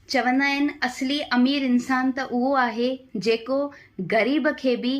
चवंदा आहिनि असली अमीर इंसान त उहो आहे जेको ग़रीब खे बि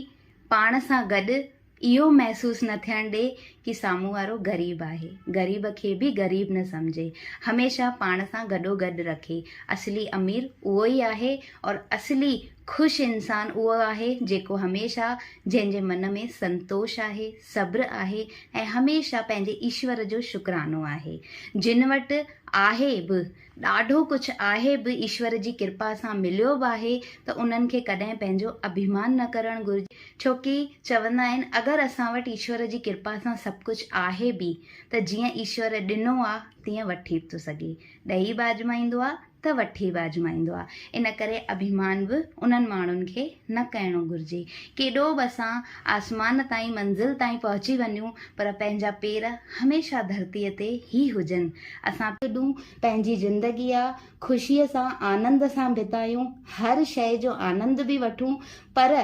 पाण सां गॾु इहो महसूसु न थियणु ॾे कि साम्हूं वारो ग़रीब आहे, ग़रीब खे बि ग़रीब न सम्झे, हमेशह पाण सां गॾोगॾु रखे। असली अमीर उहो ई आहे और असली ख़ुशि इंसान उहो आहे जेको हमेशह जंहिंजे मन में संतोष आहे, सब्र आहे ऐं हमेशह पंहिंजे ईश्वर जो शुकरानो आहे। जिन वटि आहे बि ॾाढो कुझु आहे बि ईश्वर जी कृपा सां मिलियो बि आहे त उन्हनि खे कॾहिं पंहिंजो अभिमान न करणु घुरिजे, छोकी चवंदा आहिनि अगरि असां वटि ईश्वर जी कृपा सां सभु कुझु आहे बि त जीअं ईश्वर ॾिनो आहे तीअं वठी बि थो सघे, ॾेई बि आजमाईंदो आहे त वठी बि आजमाईंदो आहे। इन करे अभिमान बि उन्हनि माण्हुनि खे न करणो घुरिजे। केॾो बि असां आसमान ताईं मंज़िल ताईं पहुची वञूं पर पंहिंजा पेर हमेशह धरतीअ ते ई हुजनि। असां केॾूं पंहिंजी ज़िंदगी आहे ख़ुशीअ सां आनंद सां बितायूं, हर शइ जो आनंद बि वठूं, पर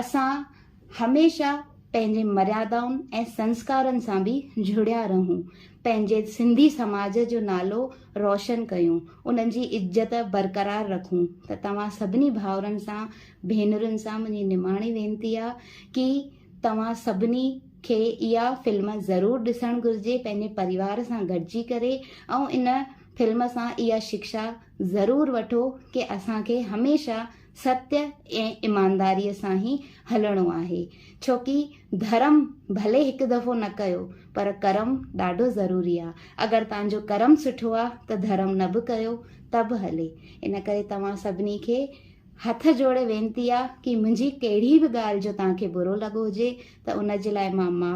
असां हमेशह पंहिंजे मर्यादाउनि ऐं संस्कारनि सां बि जुड़िया रहूं, पंहिंजे सिंधी समाज जो नालो रोशन कयूं, उन्हनि जी इज़त बरक़रार रखूं। त तव्हां सभिनी भाउरनि सां भेनरुनि सां मुंहिंजी निमाणी वेनिती आहे कि तव्हां सभिनी खे इहा फिल्म ज़रूरु ॾिसणु घुरिजे पंहिंजे परिवार सां गॾिजी करे, ऐं इन फिल्म सां इहा शिक्षा ज़रूरु वठो कि असांखे हमेशह सत्य ऐं ईमानदारीअ सां ई हलणो आहे, छोकी धर्म भले हिकु दफ़ो न कयो पर कर्म ॾाढो ज़रूरी आहे। अगरि तव्हांजो कर्म सुठो आहे त धर्म न बि कयो त बि हले। इन करे तव्हां सभिनी खे हथ जोड़े वेनिती आहे कि मुंहिंजी कहिड़ी बि ॻाल्हि जो तव्हांखे बुरो लॻो हुजे त उन जे लाइ मां माफ़